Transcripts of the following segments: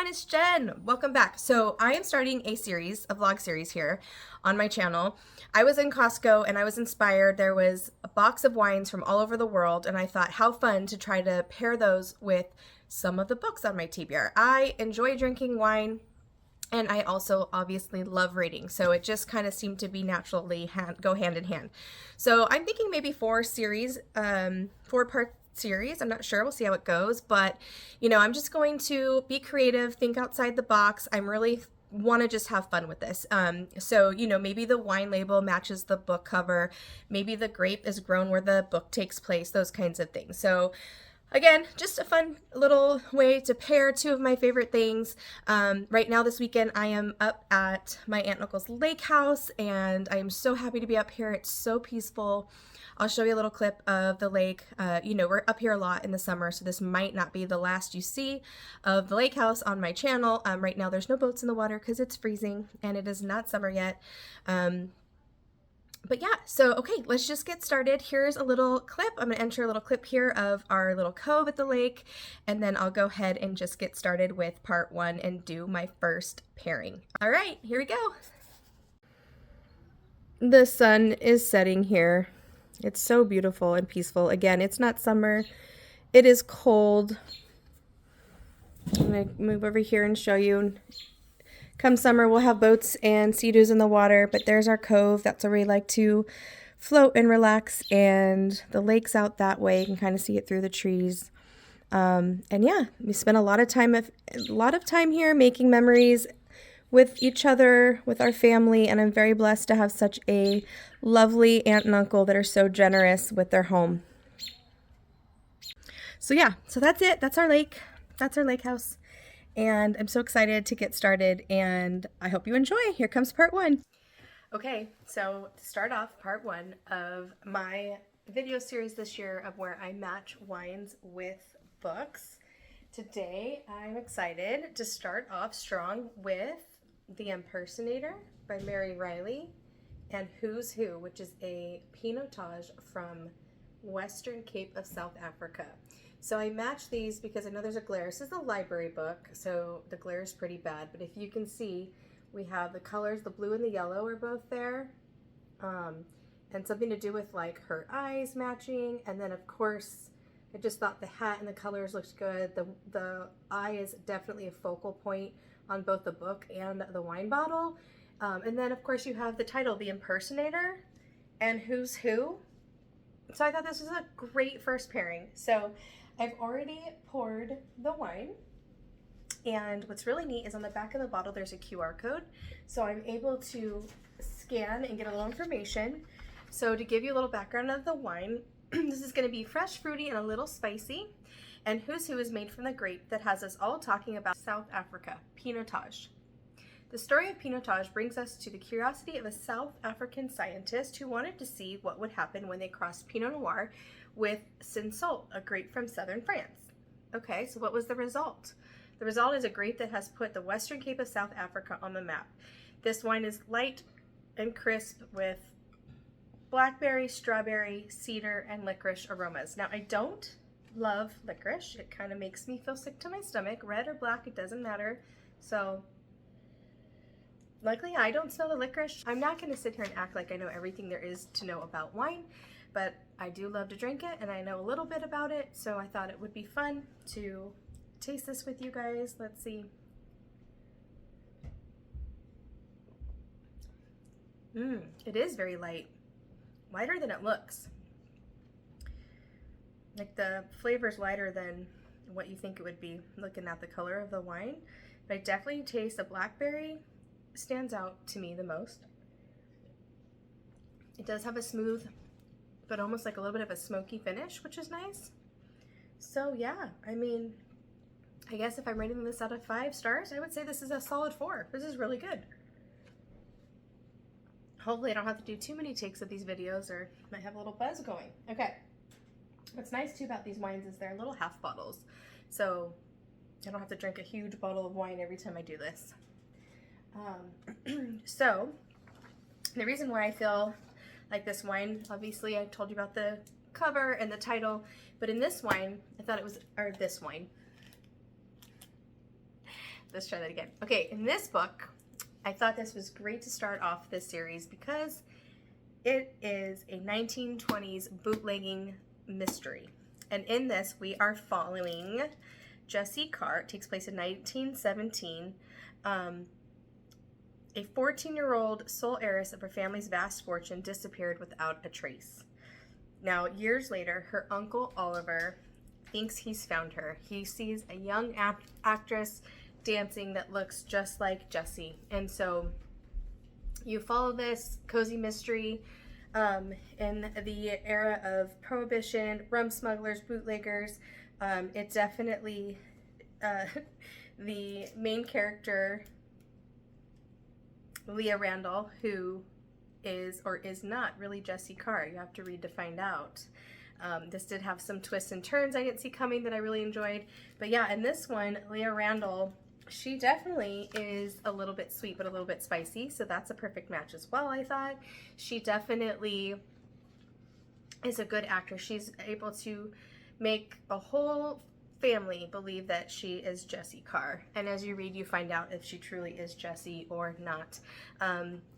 everyone, it's Jen. Welcome back. So I am starting a vlog series here on my channel. I was in Costco and I was inspired. There was a box of wines from all over the world and I thought how fun to try to pair those with some of the books on my TBR. I enjoy drinking wine and I also obviously love reading. So it just kind of seemed to be naturally go hand in hand. So I'm thinking maybe four-part series. I'm not sure. We'll see how it goes. But, you know, I'm just going to be creative, think outside the box. I'm really want to just have fun with this. So, you know, maybe the wine label matches the book cover. Maybe the grape is grown where the book takes place, those kinds of things. So again, just a fun little way to pair two of my favorite things. Right now this weekend I am up at my Aunt and Uncle's lake house and I am so happy to be up here. It's so peaceful. I'll show you a little clip of the lake. You know, we're up here a lot in the summer, so this might not be the last you see of the lake house on my channel. Right now there's no boats in the water because it's freezing and it is not summer yet. But yeah, so okay, let's just get started. Here's a little clip. I'm gonna enter a little clip here of our little cove at the lake, and then I'll go ahead and just get started with part one and do my first pairing. All right, here we go. The sun is setting here. It's so beautiful and peaceful. Again, it's not summer. It is cold. I'm gonna move over here and show you. Come summer, we'll have boats and sea-doos in the water, but there's our cove. That's where we like to float and relax, and the lake's out that way. You can kind of see it through the trees. And yeah, we spent a lot of time here making memories with each other, with our family, and I'm very blessed to have such a lovely aunt and uncle that are so generous with their home. So yeah, so that's it. That's our lake. That's our lake house. And I'm so excited to get started, and I hope you enjoy. Here comes part one. Okay, so to start off part one of my video series this year of where I match wines with books, today I'm excited to start off strong with The Impersonator by Mary Riley and Who's Who, which is a Pinotage from Western Cape of South Africa. So I matched these because I know there's a glare. This is a library book, so the glare is pretty bad. But if you can see, we have the colors, the blue and the yellow are both there. And something to do with like her eyes matching. And then of course, I just thought the hat and the colors looked good. The eye is definitely a focal point on both the book and the wine bottle. And then of course you have the title, The Impersonator and Who's Who. So I thought this was a great first pairing. So I've already poured the wine, and what's really neat is on the back of the bottle there's a QR code, so I'm able to scan and get a little information. So to give you a little background of the wine, this is going to be fresh, fruity, and a little spicy, and Who's Who is made from the grape that has us all talking about South Africa, Pinotage. The story of Pinotage brings us to the curiosity of a South African scientist who wanted to see what would happen when they crossed Pinot Noir with Cinsault, a grape from southern France. Okay, so what was the result? The result is a grape that has put the Western Cape of South Africa on the map. This wine is light and crisp with blackberry, strawberry, cedar, and licorice aromas. Now, I don't love licorice. It kind of makes me feel sick to my stomach. Red or black, it doesn't matter. So luckily, I don't smell the licorice. I'm not going to sit here and act like I know everything there is to know about wine, but I do love to drink it and I know a little bit about it, so I thought it would be fun to taste this with you guys. Let's see. It is very light, lighter than it looks. Like the flavor's lighter than what you think it would be looking at the color of the wine, but I definitely taste the blackberry stands out to me the most. It does have a smooth, but almost like a little bit of a smoky finish, which is nice. So yeah, I mean, I guess if I'm rating this out of 5 stars, I would say this is a solid 4. This is really good. Hopefully I don't have to do too many takes of these videos or might have a little buzz going. Okay. What's nice too about these wines is they're little half bottles. So I don't have to drink a huge bottle of wine every time I do this. So the reason why I feel like this wine, obviously I told you about the cover and the title, but in this wine, I thought it was, or this wine, let's try that again. Okay, in this book, I thought this was great to start off this series because it is a 1920s bootlegging mystery. And in this, we are following Jessie Carr. It takes place in 1917. A 14-year-old sole heiress of her family's vast fortune disappeared without a trace. Now, years later, her uncle Oliver thinks he's found her. He sees a young actress dancing that looks just like Jessie. And so you follow this cozy mystery in the era of Prohibition, rum smugglers, bootleggers. It definitely, the main character, Leah Randall, who is or is not really Jessie Carr. You have to read to find out. This did have some twists and turns I didn't see coming that I really enjoyed. But yeah, in this one, Leah Randall, she definitely is a little bit sweet but a little bit spicy, so that's a perfect match as well, I thought. She definitely is a good actress. She's able to make a whole family believe that she is Jessie Carr, and as you read, you find out if she truly is Jessie or not.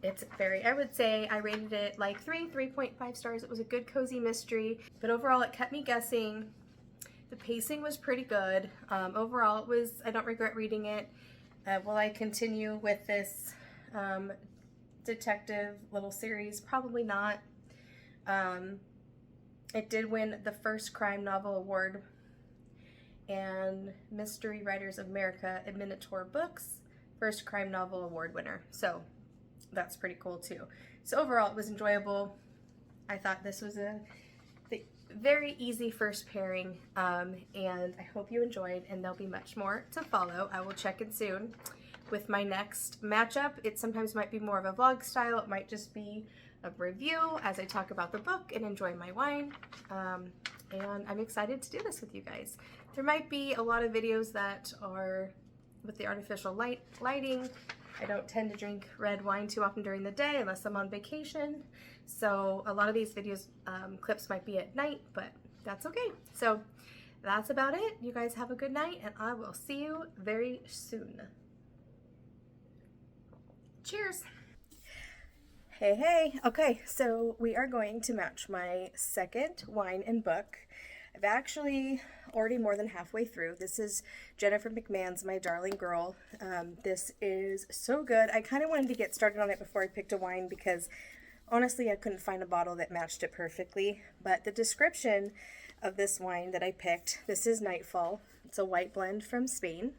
It's very, I would say I rated it like 3.5 stars. It was a good cozy mystery, but overall it kept me guessing. The pacing was pretty good. Overall it was, I don't regret reading it. Will I continue with this detective little series? Probably not. It did win the first crime novel award and Mystery Writers of America Admonitor Books first crime novel award winner, so that's pretty cool too. So overall it was enjoyable. I thought this was a very easy first pairing, and I hope you enjoyed, and there'll be much more to follow. I will check in soon with my next matchup. It sometimes might be more of a vlog style. It might just be a review as I talk about the book and enjoy my wine, and I'm excited to do this with you guys. There might be a lot of videos that are with the artificial lighting. I don't tend to drink red wine too often during the day unless I'm on vacation. So a lot of these videos, clips might be at night, but that's okay. So that's about it. You guys have a good night, and I will see you very soon. Cheers. Hey. Okay, so we are going to match my second wine and book. I've actually already more than halfway through. This is Jennifer McMahon's My Darling Girl. This is so good. I kind of wanted to get started on it before I picked a wine because honestly I couldn't find a bottle that matched it perfectly. But the description of this wine that I picked, this is Nightfall. It's a white blend from Spain.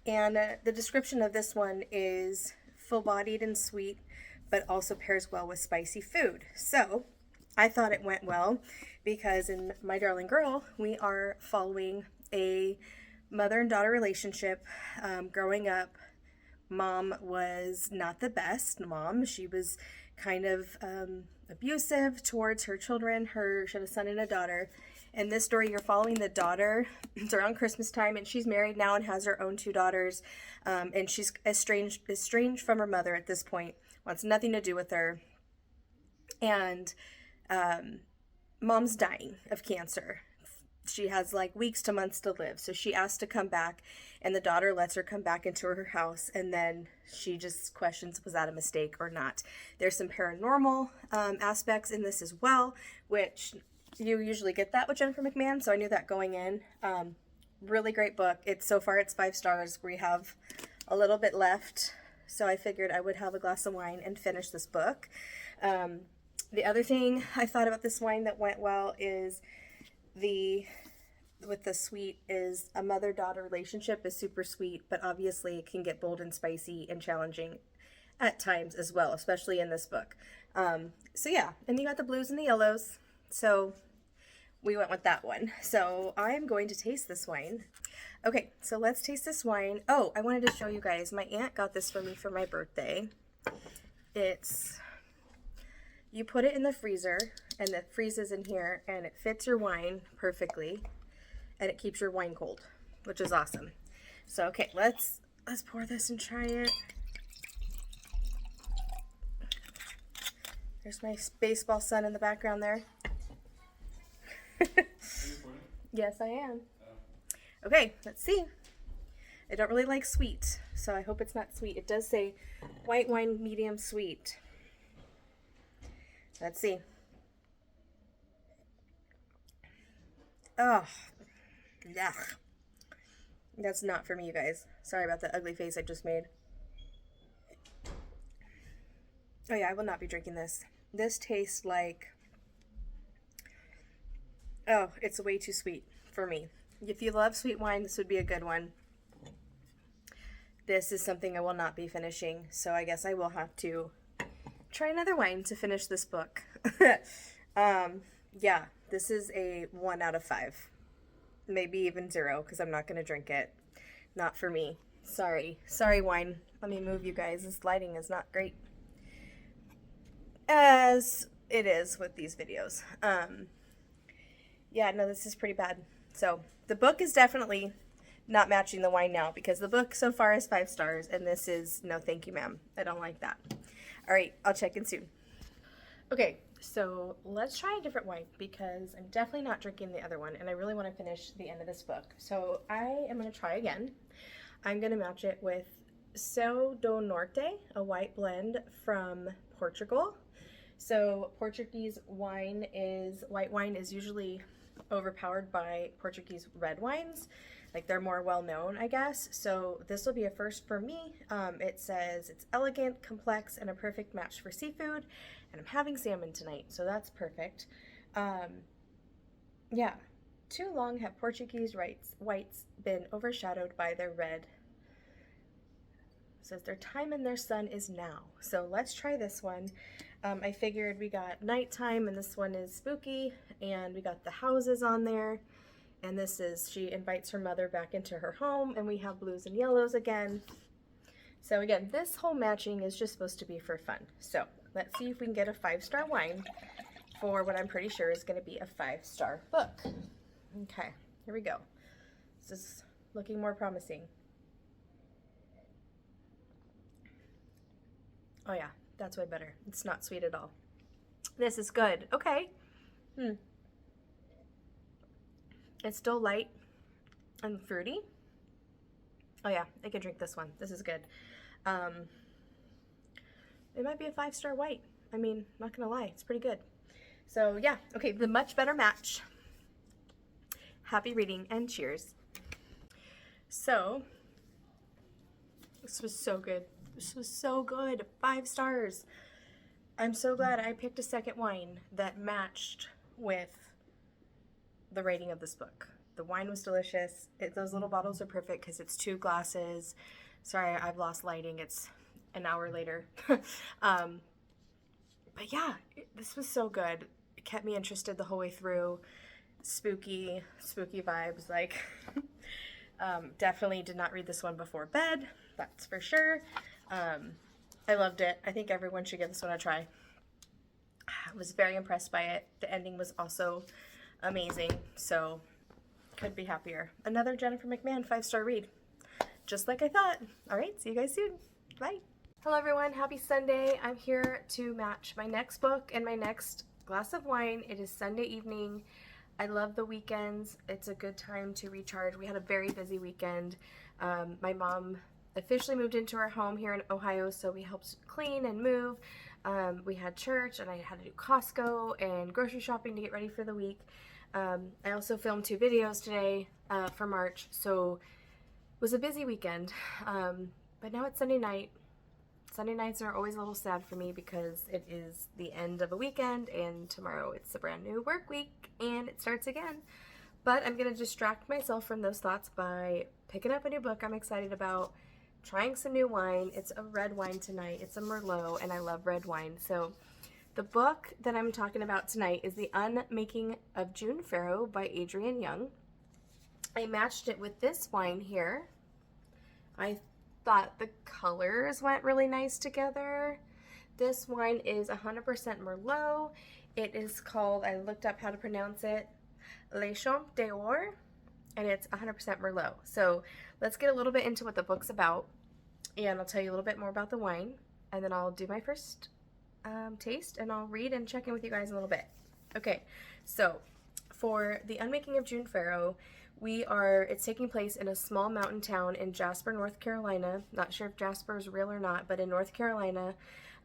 And the description of this one is full-bodied and sweet, but also pairs well with spicy food. So I thought it went well because in My Darling Girl, we are following a mother and daughter relationship. Growing up, mom was not the best mom. She was kind of abusive towards her children. She had a son and a daughter. In this story, you're following the daughter. It's around Christmas time, and she's married now and has her own 2 daughters. And she's estranged from her mother at this point, wants nothing to do with her. And mom's dying of cancer. She has like weeks to months to live. So she asks to come back, and the daughter lets her come back into her house, and then she just questions, was that a mistake or not? There's some paranormal aspects in this as well, which you usually get that with Jennifer McMahon, so I knew that going in. Really great book. So far it's 5 stars. We have a little bit left, so I figured I would have a glass of wine and finish this book. The other thing I thought about this wine that went well is with the sweet is a mother-daughter relationship is super sweet, but obviously it can get bold and spicy and challenging at times as well, especially in this book. So yeah, and you got the blues and the yellows, so we went with that one. So I'm going to taste this wine. Okay, so let's taste this wine. Oh, I wanted to show you guys, my aunt got this for me for my birthday. You put it in the freezer, and it freezes in here, and it fits your wine perfectly, and it keeps your wine cold, which is awesome. So okay, let's pour this and try it. There's my baseball son in the background there. Yes, I am. Okay, let's see. I don't really like sweet, so I hope it's not sweet. It does say white wine medium sweet. Let's see. Oh, yuck. That's not for me, you guys. Sorry about the ugly face I just made. Oh yeah, I will not be drinking this. This tastes like... Oh, it's way too sweet for me. If you love sweet wine, this would be a good one. This is something I will not be finishing, so I guess I will have to try another wine to finish this book. Yeah, this is a 1 out of 5. Maybe even 0, because I'm not going to drink it. Not for me. Sorry. Sorry, wine. Let me move you guys. This lighting is not great. As it is with these videos. Yeah, no, this is pretty bad. So, the book is definitely not matching the wine now, because the book so far is 5 stars, and this is no thank you, ma'am. I don't like that. All right, I'll check in soon. Okay, so let's try a different wine, because I'm definitely not drinking the other one, and I really want to finish the end of this book. So I am going to try again. I'm going to match it with Seu do Norte, a white blend from Portugal. So Portuguese white wine is usually overpowered by Portuguese red wines. Like, they're more well known, I guess. So this will be a first for me. It says it's elegant, complex, and a perfect match for seafood. And I'm having salmon tonight, so that's perfect. Yeah, too long have Portuguese whites been overshadowed by their red. It says their time in their sun is now. So let's try this one. I figured we got nighttime, and this one is spooky, and we got the houses on there. And this is, she invites her mother back into her home, and we have blues and yellows again. So again, this whole matching is just supposed to be for fun. So let's see if we can get a 5-star wine for what I'm pretty sure is going to be a 5-star book. Okay, here we go. This is looking more promising. Oh yeah, that's way better. It's not sweet at all. This is good. Okay. It's still light and fruity. Oh yeah, I can drink this one. This is good. It might be a 5-star white. I mean, not gonna lie, it's pretty good. So yeah, okay, the much better match. Happy reading and cheers. So, this was so good. This was so good. 5 stars. I'm so glad I picked a second wine that matched with the rating of this book. The wine was delicious. Those little bottles are perfect because it's 2 glasses. Sorry, I've lost lighting. It's an hour later. But yeah, this was so good. It kept me interested the whole way through. Spooky vibes. Like, definitely did not read this one before bed. That's for sure. I loved it. I think everyone should give this one a try. I was very impressed by it. The ending was also amazing, so could be happier. Another Jennifer McMahon 5-star read, just like I thought. All right, see you guys soon. Bye. Hello everyone, happy Sunday. I'm here to match my next book and my next glass of wine. It is Sunday evening. I love the weekends. It's a good time to recharge. We had a very busy weekend. My mom officially moved into our home here in Ohio, so we helped clean and move. We had church, and I had to do Costco and grocery shopping to get ready for the week. I also filmed 2 videos today for March, so it was a busy weekend. But now it's Sunday night. Sunday nights are always a little sad for me because it is the end of a weekend, and tomorrow it's a brand new work week, and it starts again. But I'm going to distract myself from those thoughts by picking up a new book I'm excited about, trying some new wine. It's a red wine tonight. It's a Merlot, and I love red wine. So the book that I'm talking about tonight is The Unmaking of June Farrow by Adrienne Young. I matched it with this wine here. I thought the colors went really nice together. This wine is 100% Merlot. It is called, I looked up how to pronounce it, Les Champs d'Or, and it's 100% Merlot. So let's get a little bit into what the book's about, and I'll tell you a little bit more about the wine, and then I'll do my first taste, and I'll read and check in with you guys in a little bit. Okay, so for The Unmaking of June Farrow, It's taking place in a small mountain town in Jasper, North Carolina. Not sure if Jasper is real or not, but in North Carolina.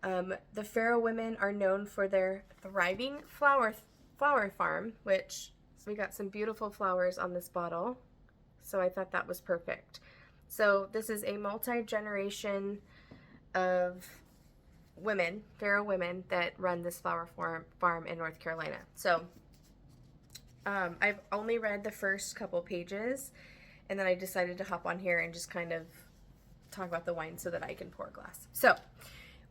The Farrow women are known for their thriving flower farm, which we got some beautiful flowers on this bottle. So I thought that was perfect. So this is a multi-generation of women, Farrow women, that run this flower farm in North Carolina. So I've only read the first couple pages, and then I decided to hop on here and just kind of talk about the wine so that I can pour a glass. So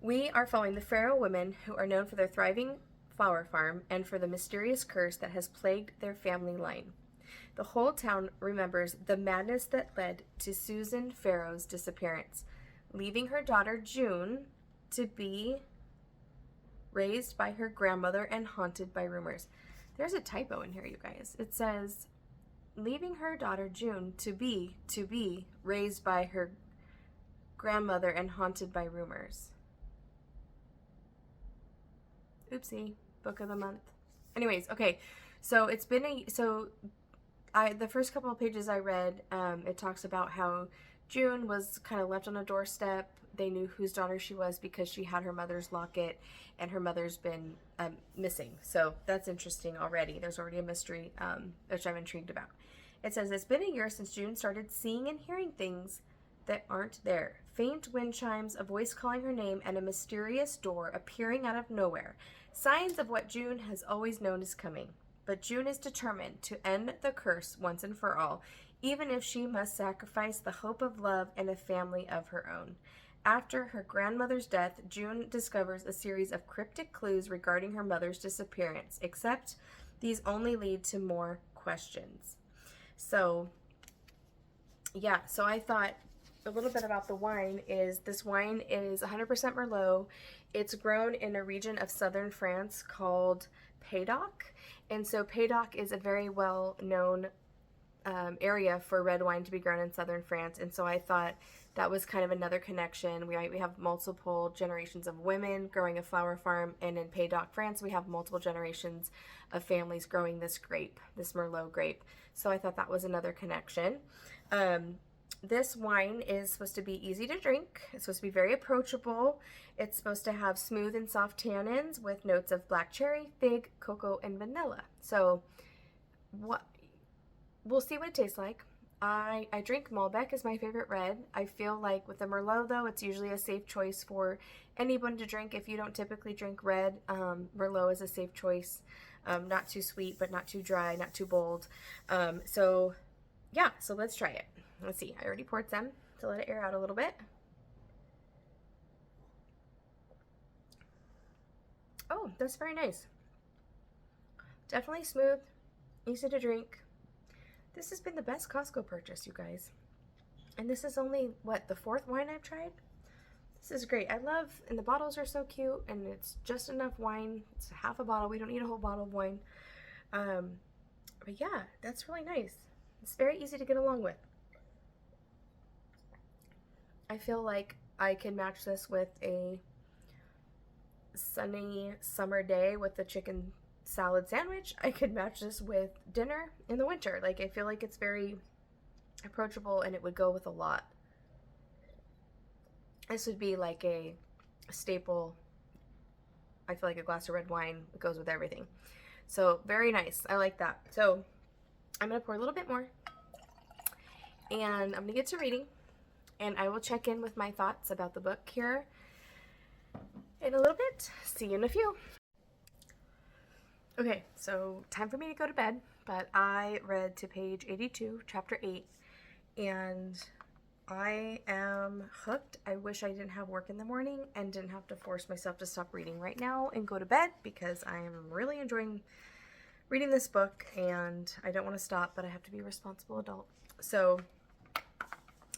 we are following the Farrow women, who are known for their thriving flower farm and for the mysterious curse that has plagued their family line. The whole town remembers the madness that led to Susan Farrow's disappearance, leaving her daughter June to be raised by her grandmother and haunted by rumors. There's a typo in here, you guys. It says, leaving her daughter June to be raised by her grandmother and haunted by rumors. Oopsie, book of the month. Anyways, okay, so it's been the first couple of pages I read, it talks about how June was kind of left on a doorstep. They knew whose daughter she was because she had her mother's locket, and her mother's been missing. So that's interesting already. There's already a mystery, which I'm intrigued about. It says, it's been a year since June started seeing and hearing things that aren't there. Faint wind chimes, a voice calling her name, and a mysterious door appearing out of nowhere. Signs of what June has always known is coming. But June is determined to end the curse once and for all, even if she must sacrifice the hope of love and a family of her own. After her grandmother's death, June discovers a series of cryptic clues regarding her mother's disappearance, except these only lead to more questions. So, yeah, so I thought a little bit about the wine is this wine is 100% Merlot. It's grown in a region of southern France called Pays-d'Oc. And so Pays-d'Oc is a very well-known area for red wine to be grown in southern France. And so I thought that was kind of another connection. We have multiple generations of women growing a flower farm, and in Pays-d'Oc, France, we have multiple generations of families growing this grape, this Merlot grape. So I thought that was another connection. This wine is supposed to be easy to drink. It's supposed to be very approachable. It's supposed to have smooth and soft tannins with notes of black cherry, fig, cocoa, and vanilla. So we'll see what it tastes like. I drink Malbec as my favorite red. I feel like with the Merlot, though, it's usually a safe choice for anyone to drink. If you don't typically drink red, Merlot is a safe choice. Not too sweet, but not too dry, not too bold. So let's try it. Let's see. I already poured some to let it air out a little bit. Oh, that's very nice. Definitely smooth, easy to drink. This has been the best Costco purchase, you guys. And this is only, the fourth wine I've tried? This is great. And the bottles are so cute, and it's just enough wine. It's half a bottle. We don't need a whole bottle of wine. But yeah, that's really nice. It's very easy to get along with. I feel like I can match this with a sunny summer day with a chicken salad sandwich. I could match this with dinner in the winter. Like, I feel like it's very approachable and it would go with a lot. This would be like a staple. I feel like a glass of red wine goes with everything. So very nice. I like that. So I'm going to pour a little bit more, and I'm going to get to reading, and I will check in with my thoughts about the book here in a little bit. See you in a few. Okay, so time for me to go to bed, but I read to page 82, chapter 8, and I am hooked. I wish I didn't have work in the morning and didn't have to force myself to stop reading right now and go to bed, because I am really enjoying reading this book and I don't want to stop, but I have to be a responsible adult. So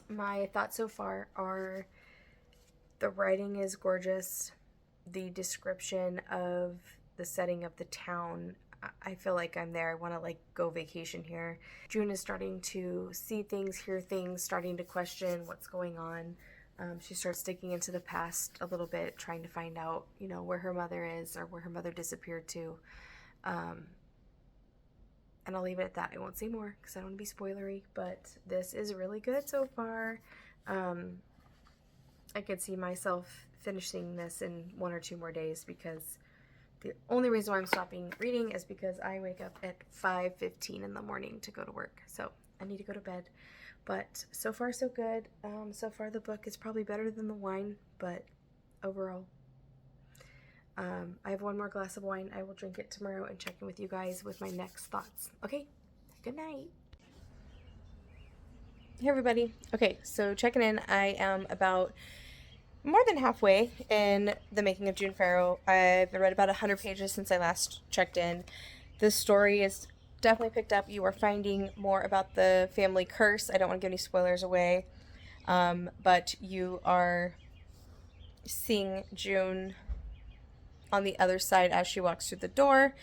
my thoughts so far are the writing is gorgeous. The description of the setting of the town, I feel like I'm there. I want to like go vacation here. June is starting to see things, hear things, starting to question what's going on. She starts digging into the past a little bit, trying to find out, where her mother is or where her mother disappeared to. And I'll leave it at that. I won't say more because I don't want to be spoilery, but this is really good so far. I could see myself finishing this in 1 or 2 more days, because the only reason why I'm stopping reading is because I wake up at 5:15 in the morning to go to work. So I need to go to bed. But so far so good. So far the book is probably better than the wine, but overall. I have 1 more glass of wine. I will drink it tomorrow and check in with you guys with my next thoughts. Okay? Good night. Hey everybody. Okay, so checking in. I am about more than halfway in the making of June Farrow. I've read about 100 pages since I last checked in. The story is definitely picked up. You are finding more about the family curse. I don't want to give any spoilers away, but you are seeing June on the other side as she walks through the door.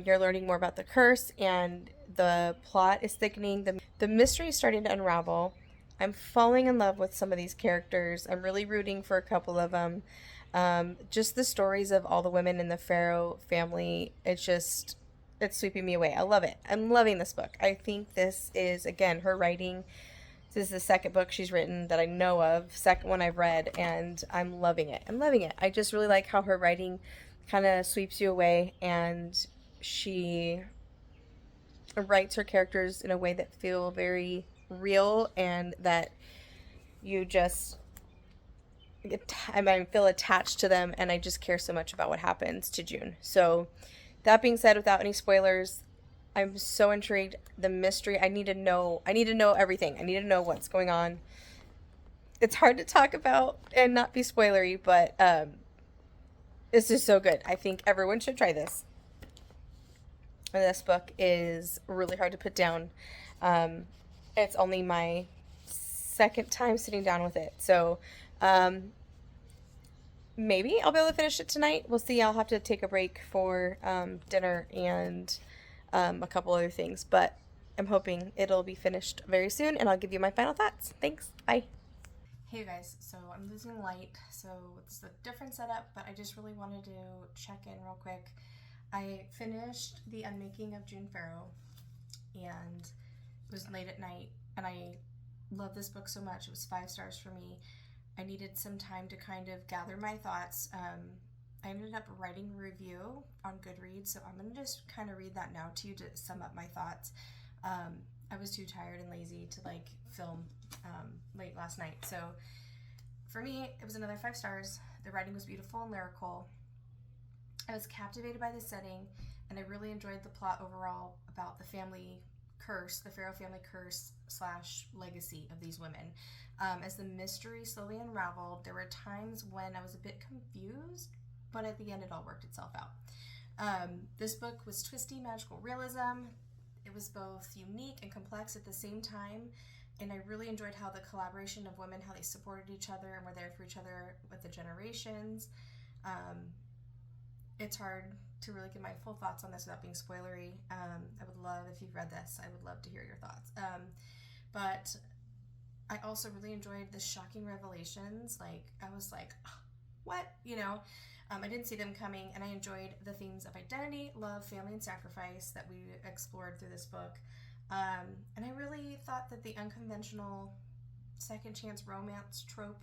You're learning more about the curse, and the plot is thickening. The mystery is starting to unravel. I'm falling in love with some of these characters. I'm really rooting for a couple of them. Just the stories of all the women in the Farrow family, it's sweeping me away. I love it. I'm loving this book. I think this is, again, her writing. This is the second book she's written that I know of, second one I've read, and I'm loving it. I'm loving it. I just really like how her writing kind of sweeps you away, and she writes her characters in a way that feel very real, and that you just feel attached to them, and I just care so much about what happens to June. So that being said, without any spoilers, I'm so intrigued. The mystery, I need to know everything. I need to know what's going on. It's hard to talk about and not be spoilery, but it's just so good. I think everyone should try this. And this book is really hard to put down. It's only my second time sitting down with it. So maybe I'll be able to finish it tonight. We'll see. I'll have to take a break for dinner and a couple other things. But I'm hoping it'll be finished very soon, and I'll give you my final thoughts. Thanks. Bye. Hey you guys, so I'm losing light, so it's a different setup, but I just really wanted to check in real quick. I finished the Unmaking of June Farrow, and it was late at night, and I love this book so much. It was 5 stars for me. I needed some time to kind of gather my thoughts. I ended up writing a review on Goodreads, so I'm going to just kind of read that now to you to sum up my thoughts. I was too tired and lazy to film late last night. So for me, it was another 5 stars. The writing was beautiful and lyrical. I was captivated by the setting, and I really enjoyed the plot overall about the family curse, the Farrow family curse / legacy of these women. As the mystery slowly unraveled, there were times when I was a bit confused, but at the end it all worked itself out. This book was twisty magical realism. It was both unique and complex at the same time, and I really enjoyed how the collaboration of women, how they supported each other and were there for each other with the generations. It's hard to really give my full thoughts on this without being spoilery. I would love, if you've read this, I would love to hear your thoughts. But I also really enjoyed the shocking revelations. I was like, what? I didn't see them coming, and I enjoyed the themes of identity, love, family, and sacrifice that we explored through this book. And I really thought that the unconventional second chance romance trope,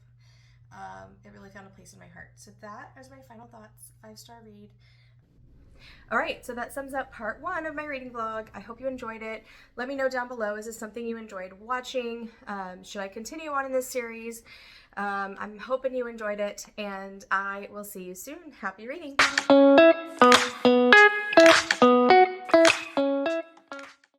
it really found a place in my heart. So that is my final thoughts. 5-star read. All right, so that sums up part 1 of my reading vlog. I hope you enjoyed it. Let me know down below, is this something you enjoyed watching? Should I continue on in this series? I'm hoping you enjoyed it, and I will see you soon. Happy reading.